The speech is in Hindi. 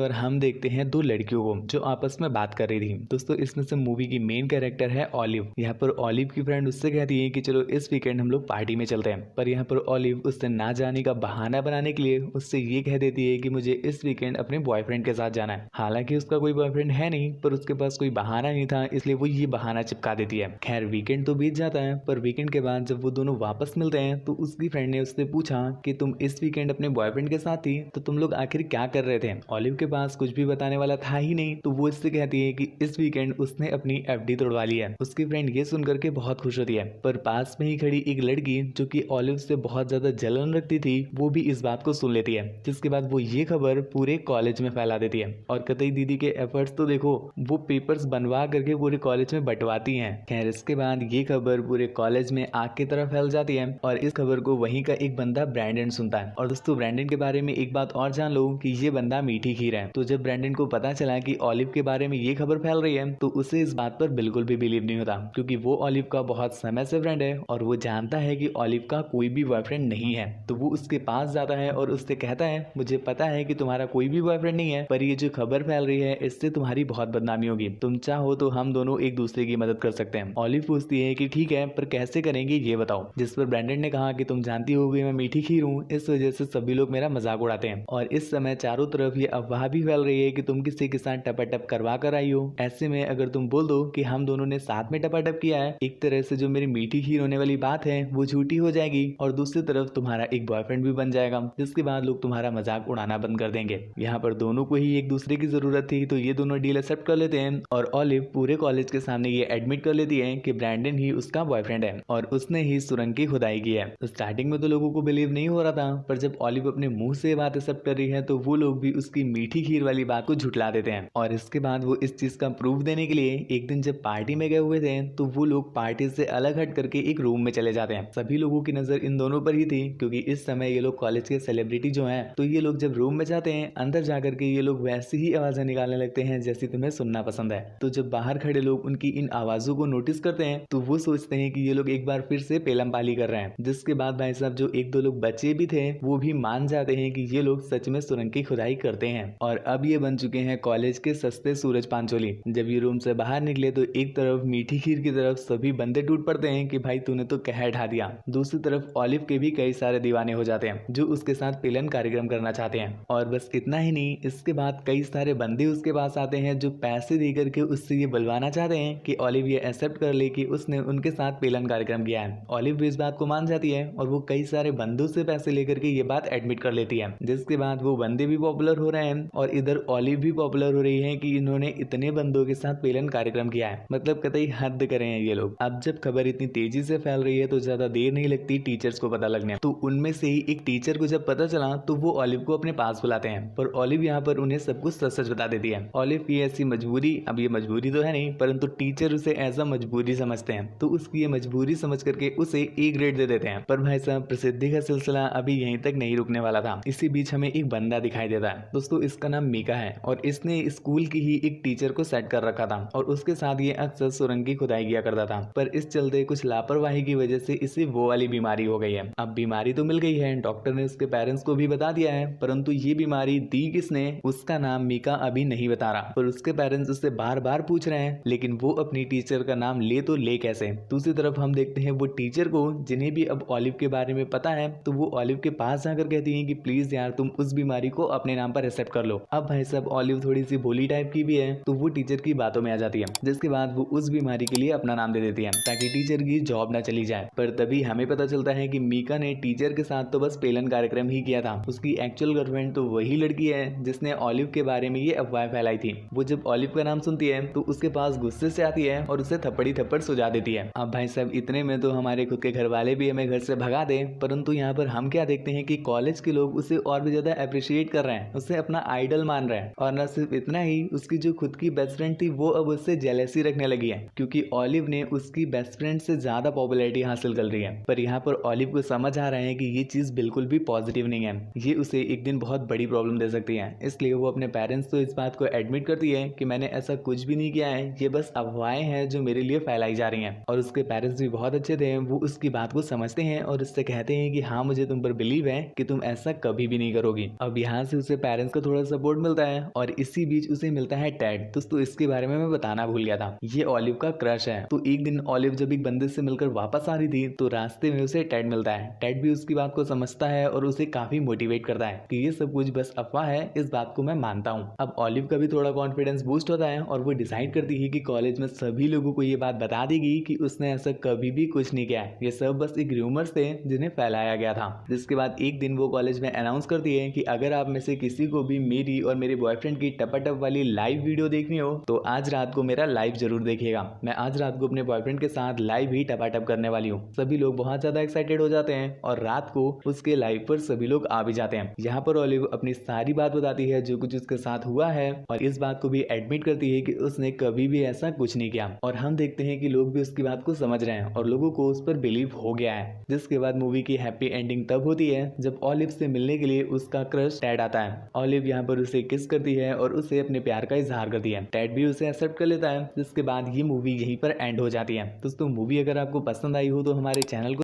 और हम देखते हैं दो लड़कियों को जो आपस में बात कर रही थी। दोस्तों इसमें से मूवी की मेन कैरेक्टर है ऑलिव। यहाँ पर ऑलिव की फ्रेंड उससे कहती है कि चलो इस वीकेंड हम लोग पार्टी में चलते हैं, पर यहाँ पर ऑलिव उससे ना जाने का बहाना बनाने के लिए उससे ये कह देती है कि मुझे इस वीकेंड अपने बॉयफ्रेंड के साथ जाना है। हालांकि उसका कोई बॉयफ्रेंड है नहीं, पर उसके पास कोई बहाना नहीं था, इसलिए वो ये बहाना चिपका देती है। खैर वीकेंड तो बीत जाता है, पर वीकेंड के बाद जब वो दोनों वापस मिलते हैं तो उसकी फ्रेंड ने उससे पूछा कि तुम इस वीकेंड अपने बॉयफ्रेंड के साथ थी, तो तुम लोग आखिर क्या कर रहे थे। ऑलिव के पास कुछ भी बताने वाला था ही नहीं, तो वो इससे कहती है कि इस वीकेंड उसने अपनी एफडी तोड़वा ली है। उसकी फ्रेंड ये सुनकर के बहुत खुश होती है, पर पास में ही खड़ी एक लड़की जो कि ऑलिव से बहुत ज्यादा जलन रखती थी, वो भी इस बात को सुन लेती है, जिसके बाद वो ये खबर पूरे कॉलेज में फैला देती है। और कतई दीदी के एफर्ट्स तो देखो, वो पेपर्स बनवा करके पूरे कॉलेज में बंटवाती हैं। खैर इसके बाद ये खबर पूरे कॉलेज में आग की तरह फैल जाती है और इस खबर को वहीं का एक बंदा ब्रैंडन सुनता है। और दोस्तों ब्रैंडन के बारे में एक बात और जान लो कि ये बंदा मीठी खीर है। तो जब ब्रैंडन को पता चला कि ऑलिव के बारे में ये खबर फैल रही है, तो उसे इस बात पर बिल्कुल भी बिलीव नहीं होता, क्योंकि वो ऑलिव का बहुत समय से फ्रेंड है और वो जानता है कि ऑलिव का कोई भी बॉयफ्रेंड नहीं है। तो वो उसके पास जाता है और उससे कहता है मुझे पता है कि तुम्हारा कोई भी बॉयफ्रेंड नहीं है, पर ये जो खबर फैल रही है इससे तुम्हारी बहुत बदनामी होगी। तुम चाहो तो हम दोनों एक दूसरे की मदद कर सकते हैं। ऑलिव पूछती है कि ठीक है, पर कैसे करेंगे ये बताओ। जिस पर ब्रैंडन ने कहा कि तुम जानती होगी मैं मीठी खीर हूँ, इस वजह से सभी लोग मेरा मजाक उड़ाते हैं। और इस समय चारों तरफ ये अफवाह भी फैल रही है कि तुम किसी के साथ टपाटप करवा कर आई हो। ऐसे में अगर तुम बोल दो कि हम दोनों ने साथ में टपाटप किया है, एक तरह से जो मेरी मीठी खीर होने वाली बात है वो झूठी हो जाएगी और दूसरी तरफ तुम्हारा एक बॉयफ्रेंड भी बन जाएगा, जिसके बाद लोग तुम्हारा मजाक उड़ाना बंद कर देंगे। यहाँ पर दोनों को ही एक दूसरे की जरूरत थी, तो ये दोनों डील एक्सेप्ट कर लेते हैं और ऑलिव पूरे कॉलेज के सामने ये एडमिट कर लेती है कि ब्रैंडन ही उसका बॉयफ्रेंड है और उसने ही सुरंग की खुदाई की है। तो स्टार्टिंग में तो लोगों को बिलीव नहीं हो रहा था, पर जब ऑलिव अपने मुंह से बात एक्सेप्ट कर रही है तो वो लोग भी उसकी मीठी खीर वाली बात को झुठला देते हैं। और इसके बाद वो इस चीज का प्रूफ देने के लिए एक दिन जब पार्टी में गए हुए थे, तो वो लोग पार्टी से अलग हट करके एक रूम में चले जाते हैं। सभी लोगों की नजर इन दोनों पर ही थी, क्योंकि इस समय ये लोग कॉलेज के सेलिब्रिटी जो हैं, तो ये लोग जब रूम में जाते हैं अंदर जाकर के ये लोग वैसी ही आवाजें निकालने लगते हैं जैसी तुम्हें सुनना पसंद है। तो जब बाहर खड़े लोग उनकी इन आवाजों को नोटिस करते हैं तो वो सोचते हैं कि ये लोग एक बार फिर से पेलम पाली कर रहे हैं। जिसके बाद भाई साहब जो एक दो लोग बचे भी थे वो भी मान जाते हैं कि ये लोग सच में सुरंग की खुदाई करते हैं। और अब ये बन चुके हैं कॉलेज के सस्ते सूरज पांचोली। जब ये रूम से बाहर निकले तो एक तरफ मीठी खीर की तरफ सभी बंदे टूट पड़ते हैं कि भाई तूने तो कहर ढा दिया। दूसरी तरफ ऑलिव के भी कई सारे दीवाने हो जाते हैं जो उसके साथ पेलन कार्यक्रम करना चाहते हैं। और बस इतना ही नहीं, इसके बाद कई सारे बंदे उसके पास आते हैं जो पैसे दे करके उससे ये बुलवाना चाहते हैं कि ऑलिव ये एक्सेप्ट कर ले कि उसने उनके साथ पेलन कार्यक्रम किया है। ऑलिव भी इस बात को मान जाती है और वो कई सारे बंदों से पैसे लेकर के ये बात एडमिट कर लेती है। जिसके बाद वो बंदे भी पॉपुलर हो रहे हैं और इधर ऑलिव भी पॉपुलर हो रही है कि इन्होंने इतने बंदों के साथ पेलन कार्यक्रम किया है। मतलब कतई हद करे हैं ये लोग। अब जब खबर इतनी तेजी से फैल रही है तो ज्यादा देर नहीं लगती टीचर्स को पता लगने। तो उनमें से ही एक टीचर को जब पता चला तो वो ऑलिव को अपने पास बुलाते हैं, पर ऑलिव यहाँ पर उन्हें सब कुछ सच सच बता देती है। ऑलिव की ऐसी मजबूरी, अब ये मजबूरी तो है नहीं, परंतु टीचर उसे ऐसा मजबूरी समझते हैं, तो उसकी ये मजबूरी समझ करके उसे ए ग्रेड दे देते हैं। पर भाई साहब प्रसिद्धि का सिलसिला अभी यहीं तक नहीं रुकने वाला था। इसी बीच हमें एक बंदा दिखाई देता है। दोस्तों इसका नाम मीका है और इसने स्कूल की ही एक टीचर को सेट कर रखा था और उसके साथ ये अक्सर सुरंग की खुदाई किया करता था। पर इस चलते कुछ लापरवाही की वजह से इसे वो वाली बीमारी हो गई है। अब बीमारी तो मिल गई है, डॉक्टर ने उसके पेरेंट्स को भी बता दिया है, परंतु ये बीमारी दी किसने उसका नाम मीका अभी नहीं बता रहा। पर उसके पेरेंट्स उससे बार बार पूछ रहे हैं, लेकिन वो अपनी टीचर का नाम ले तो ले कैसे। दूसरी तरफ हम देखते हैं वो टीचर को, जिन्हें भी अब ऑलिव के बारे में पता है, तो वो ऑलिव के पास जाकर कहती है कि प्लीज यार तुम उस बीमारी को अपने नाम पर एक्सेप्ट कर लो। अब भाई साहब ऑलिव थोड़ी सी भोली टाइप की भी है, तो वो टीचर की बातों में आ जाती है, जिसके बाद वो उस बीमारी के लिए अपना नाम दे देती है ताकि टीचर की जॉब ना चली जाए। पर तभी हमें पता चलता है कि मीका ने टीचर के साथ तो बस पेलन कार्यक्रम ही किया था। उसकी एक्चुअल गर्लफ्रेंड तो वही लड़की है जिसने ऑलिव के बारे में ये अफवाह फैलाई थी। वो जब ऑलिव का नाम सुनती है तो उसके पास गुस्से से आती है और उसे थप्पड़ी थप्पड़ सुझा देती है। अब भाई साहब इतने में तो हमारे खुद के घर वाले भी हमें घर से भगा दे, परंतु यहाँ पर हम क्या देखते हैं कि कॉलेज के लोग उसे और भी ज्यादा अप्रिशिएट कर रहे हैं, उसे अपना आइडल मान रहे हैं। और न सिर्फ इतना ही, उसकी जो खुद की बेस्ट फ्रेंड थी वो अब उससे जेलसी रखने लगी है, क्योंकि ऑलिव ने उसकी बेस्ट फ्रेंड से ज्यादा पॉपुलैरिटी हासिल कर रही है। पर यहाँ पर ऑलिव को समझ आ रहा है कि ये चीज बिल्कुल भी पॉजिटिव नहीं है, ये उसे एक दिन बहुत बड़ी प्रॉब्लम दे सकती है। इसलिए वो अपने पेरेंट्स तो इस बात को एडमिट करती है कि मैंने ऐसा कुछ भी नहीं किया है, ये बस अफवाहें हैं जो मेरे लिए फैलाई जा रही हैं। और उसके पेरेंट्स भी बहुत अच्छे थे, वो उसकी बात को समझते हैं और उससे कहते हैं कि हाँ मुझे तुम पर बिलीव है कि तुम ऐसा कभी भी नहीं करोगी। अब यहाँ से उसे पेरेंट्स का थोड़ा सपोर्ट मिलता है और इसी बीच उसे मिलता है टेड। दोस्तों इसके बारे में मैं बताना भूल गया था, ये ऑलिव का क्रश है। तो एक दिन ऑलिव जब एक बंदे से मिलकर वापस आ रही थी तो रास्ते में उसे टेड मिलता है। टेड भी उसकी बात को समझता है और उसे काफी मोटिवेट करता है कि ये सब कुछ बस अफवाह है, इस बात को मैं मानता हूँ। अब ऑलिव का भी थोड़ा कॉन्फिडेंस बूस्ट होता है और वो डिसाइड करती है कि कॉलेज में सभी लोगों को ये बात बता देगी कि उसने ऐसा कभी भी कुछ नहीं किया है, ये सब बस एक रूमर्स थे जिन्हें फैलाया गया था। जिसके बाद एक दिन वो कॉलेज में अनाउंस करती है कि अगर आप में से किसी को भी मेरी और मेरे बॉयफ्रेंड की टपाटप वाली लाइव वीडियो देखनी हो तो आज रात को मेरा लाइव जरूर देखिएगा। मैं आज रात को अपने बॉयफ्रेंड के साथ लाइव ही टपाटप करने वाली हूँ। सभी लोग बहुत ज्यादा एक्साइटेड हो जाते हैं और रात को उसके लाइव पर सभी लोग आ भी जाते हैं। यहाँ पर ऑलिव अपनी सारी बात बताती है जो कुछ उसके साथ हुआ है और इस बात को भी एडमिट करती है कि उसने कभी भी ऐसा कुछ नहीं किया। और हम देखते हैं कि लोग भी उसकी बात को समझ रहे हैं और लोगों को उस पर बिलीव हो गया है। जिसके बाद मूवी की हैप्पी एंडिंग तब होती है जब ऑलिव से मिलने के लिए उसका क्रश टेड आता है। ऑलिव यहाँ पर उसे किस करती है और उसे अपने प्यार का इजहार करती है। टेड भी उसे एक्सेप्ट कर लेता है। जिसके बाद ये मूवी यहीं पर एंड हो जाती है। दोस्तों मूवी अगर आपको पसंद आई हो तो हमारे चैनल को